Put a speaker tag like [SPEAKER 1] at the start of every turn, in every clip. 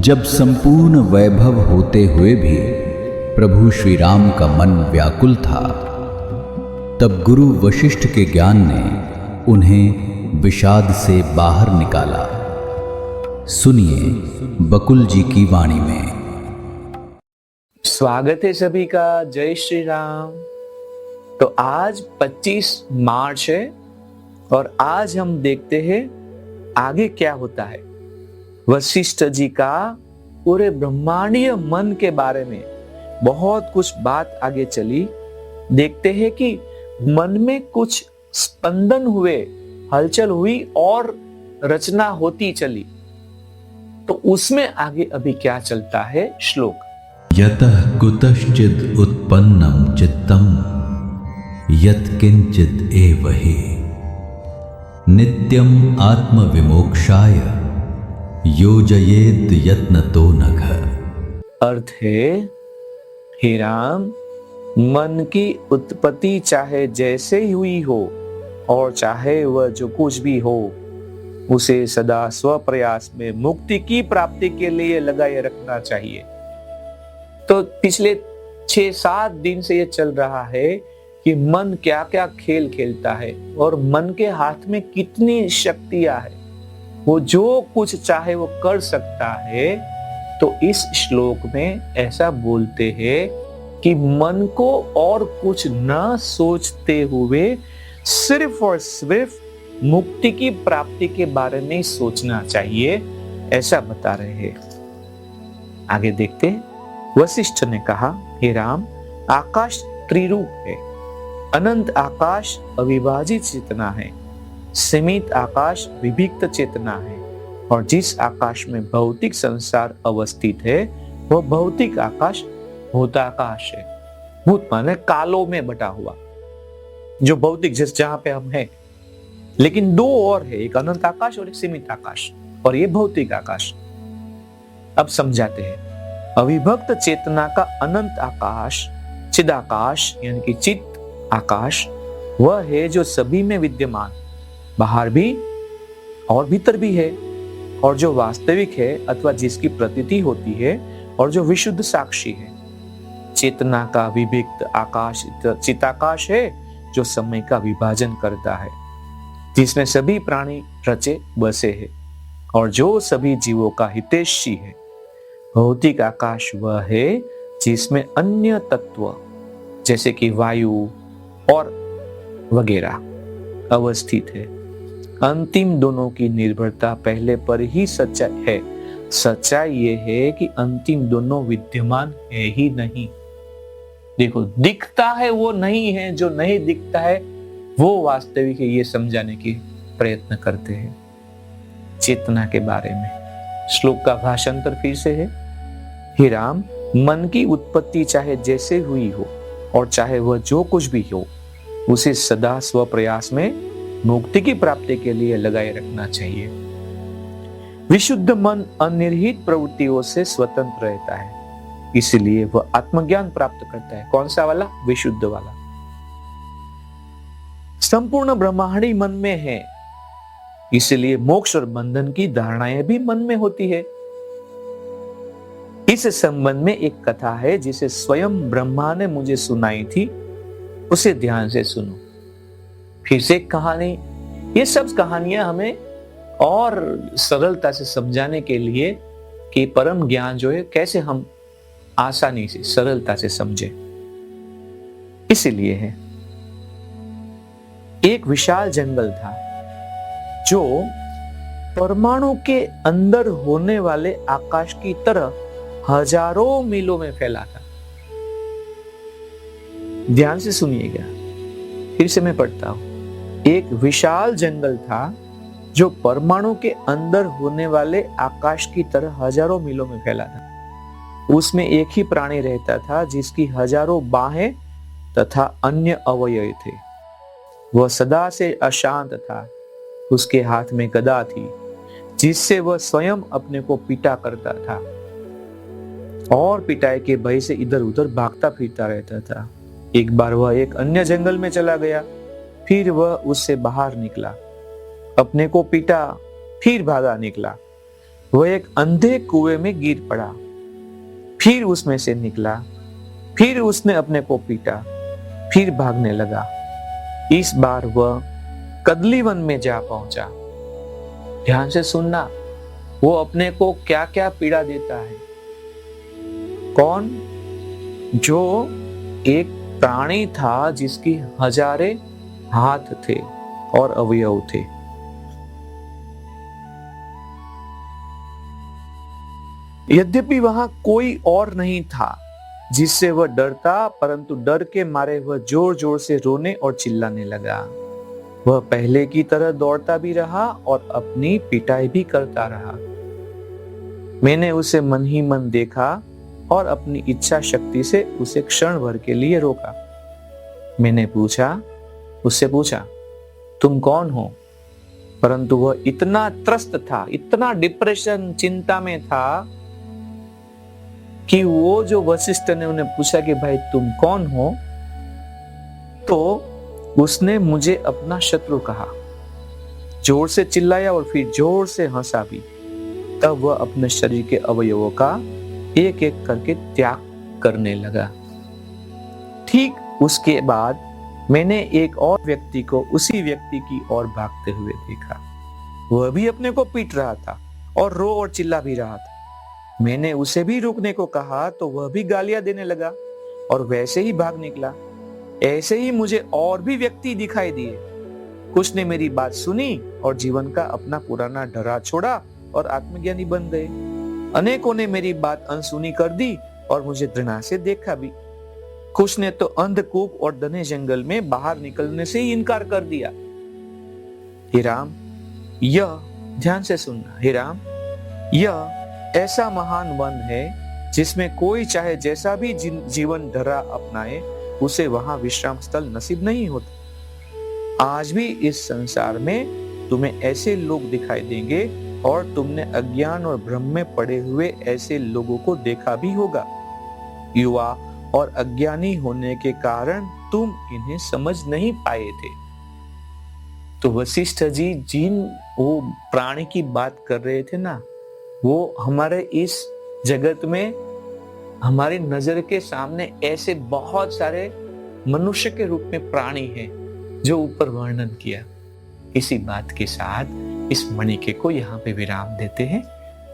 [SPEAKER 1] जब संपूर्ण वैभव होते हुए भी प्रभु श्री राम का मन व्याकुल था, तब गुरु वशिष्ठ के ज्ञान ने उन्हें विषाद से बाहर निकाला। सुनिए बकुल जी की वाणी में।
[SPEAKER 2] स्वागत है सभी का। जय श्री राम। तो आज 25 मार्च है और आज हम देखते हैं आगे क्या होता है। वशिष्ठ जी का पूरे ब्रह्मांडीय मन के बारे में बहुत कुछ बात आगे चली। देखते हैं कि मन में कुछ स्पंदन हुए, हलचल हुई और रचना होती चली। तो उसमें आगे अभी क्या चलता है श्लोक।
[SPEAKER 1] यतः कुतश्चिद उत्पन्नम चित्तम यत्किंचित एव हि नित्यम आत्म विमोक्षाय योजयेत यत्नतो नघ।
[SPEAKER 2] अर्थ है, हे राम, मन की उत्पत्ति चाहे जैसे ही हुई हो और चाहे वह जो कुछ भी हो, उसे सदा स्वप्रयास में मुक्ति की प्राप्ति के लिए लगाए रखना चाहिए। तो पिछले 6-7 दिन से ये चल रहा है कि मन क्या क्या खेल खेलता है और मन के हाथ में कितनी शक्तियां है, वो जो कुछ चाहे वो कर सकता है। तो इस श्लोक में ऐसा बोलते हैं कि मन को और कुछ न सोचते हुए सिर्फ और सिर्फ मुक्ति की प्राप्ति के बारे में सोचना चाहिए, ऐसा बता रहे हैं। आगे देखते हैं। वशिष्ठ ने कहा, हे राम, आकाश त्रिरूप है। अनंत आकाश अविभाजित चेतना है, सीमित आकाश विभिक्त चेतना है, और जिस आकाश में भौतिक संसार अवस्थित है वह भौतिक आकाश भूताकाश है। भूत माने कालों में बटा हुआ, जो भौतिक जिस जहां पे हम हैं। लेकिन दो और है, एक अनंत आकाश और एक सीमित आकाश, और ये भौतिक आकाश। अब समझाते हैं। अविभक्त चेतना का अनंत आकाश, चिदाकाश यानी कि चित आकाश, वह है जो सभी में विद्यमान, बाहर भी और भीतर भी है, और जो वास्तविक है अथवा जिसकी प्रतीति होती है, और जो विशुद्ध साक्षी है। चेतना का विभक्त आकाश चिताकाश है, जो समय का विभाजन करता है, जिसमें सभी प्राणी रचे बसे हैं, और जो सभी जीवों का हितैषी है। भौतिक आकाश वह है जिसमें अन्य तत्व जैसे कि वायु और वगैरह अवस्थित है। अंतिम दोनों की निर्भरता पहले पर ही सच्चाई है। सच्चाई ये है कि अंतिम दोनों विद्यमान है ही नहीं। देखो, दिखता है वो नहीं है, जो नहीं दिखता है वो वास्तविक है, ये समझाने की प्रयत्न करते हैं चेतना के बारे में। श्लोक का भाषांतर फिर से है। हे राम, मन की उत्पत्ति चाहे जैसे हुई हो और चाहे वह जो कुछ भी हो, उसे सदा स्वप्रयास में मुक्ति की प्राप्ति के लिए लगाए रखना चाहिए। विशुद्ध मन अनिर्हित प्रवृत्तियों से स्वतंत्र रहता है, इसलिए वह आत्मज्ञान प्राप्त करता है। कौन सा वाला? विशुद्ध वाला। संपूर्ण ब्रह्मांडी मन में है, इसलिए मोक्ष और बंधन की धारणाएं भी मन में होती है। इस संबंध में एक कथा है जिसे स्वयं ब्रह्मा ने मुझे सुनाई थी, उसे ध्यान से सुनो। फिर से एक कहानी। ये सब कहानियां हमें और सरलता से समझाने के लिए कि परम ज्ञान जो है कैसे हम आसानी से सरलता से समझे, इसीलिए है। एक विशाल जंगल था जो परमाणु के अंदर होने वाले आकाश की तरह हजारों मीलों में फैला था। ध्यान से सुनिएगा, फिर से मैं पढ़ता हूं। एक विशाल जंगल था जो परमाणु के अंदर होने वाले आकाश की तरह हजारों मीलों में फैला था। उसमें एक ही प्राणी रहता था जिसकी हजारों बाहें तथा अन्य अवयव थे। वह सदा से अशांत था। उसके हाथ में गदा थी जिससे वह स्वयं अपने को पीटा करता था और पिटाई के भय से इधर उधर भागता फिरता रहता था। एक बार वह एक अन्य जंगल में चला गया, फिर वह उससे बाहर निकला, अपने को पीटा, फिर भागा निकला। वह एक अंधे कुएं में गिर पड़ा, फिर उसमें से निकला, फिर उसने अपने को पीटा, फिर भागने लगा। इस बार वह कदली वन में जा पहुंचा। ध्यान से सुनना, वो अपने को क्या क्या पीड़ा देता है। कौन? जो एक प्राणी था जिसकी हजारे हाथ थे और अवयव थे। यद्यपि वहां कोई और नहीं था जिससे वह डरता, परंतु डर के मारे वह जोर जोर से रोने और चिल्लाने लगा। वह पहले की तरह दौड़ता भी रहा और अपनी पिटाई भी करता रहा। मैंने उसे मन ही मन देखा और अपनी इच्छा शक्ति से उसे क्षण भर के लिए रोका। मैंने उससे पूछा, तुम कौन हो? परंतु वह इतना त्रस्त था, इतना डिप्रेशन, चिंता में था कि वो जो वशिष्ठ ने उन्हें पूछा कि भाई तुम कौन हो, तो उसने मुझे अपना शत्रु कहा, जोर से चिल्लाया और फिर जोर से हंसा भी। तब वह अपने शरीर के अवयवों का एक एक करके त्याग करने लगा। ठीक उसके बाद मैंने एक और व्यक्ति को उसी व्यक्ति की ओर भागते हुए देखा। वह भी अपने को पीट रहा था और रो और चिल्ला भी रहा था। मैंने उसे भी रुकने को कहा तो वह भी गालियां देने लगा और वैसे ही भाग निकला। ऐसे ही मुझे और भी व्यक्ति दिखाई दिए। कुछ ने मेरी बात सुनी और जीवन का अपना पुराना डरा छोड़ा और आत्मज्ञानी बन गए। अनेकों ने मेरी बात अनसुनी कर दी और मुझे घृणा से देखा भी। कुछ ने तो अंधकूप और घने जंगल में बाहर निकलने से ही इनकार कर दिया। हे राम, यह ध्यान से सुनना, हे राम, यह ऐसा महान वन है जिसमें कोई चाहे जैसा भी जीवन धरा अपनाए, उसे वहां विश्राम स्थल नसीब नहीं होता। आज भी इस संसार में तुम्हें ऐसे लोग दिखाई देंगे और तुमने अज्ञान और भ्रम में पड़े हुए ऐसे लोगों को देखा भी होगा। युवा और अज्ञानी होने के कारण तुम इन्हें समझ नहीं पाए थे। तो वशिष्ठ जी जिन वो प्राणी की बात कर रहे थे ना, वो हमारे इस जगत में हमारी नजर के सामने ऐसे बहुत सारे मनुष्य के रूप में प्राणी हैं जो ऊपर वर्णन किया। इसी बात के साथ इस मणिके को यहाँ पे विराम देते हैं।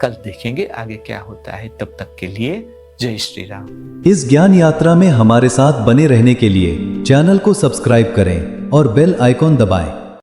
[SPEAKER 2] कल देखेंगे आगे क्या होता है। तब तक के लिए जय श्री राम।
[SPEAKER 1] इस ज्ञान यात्रा में हमारे साथ बने रहने के लिए चैनल को सब्सक्राइब करें और बेल आइकॉन दबाएं।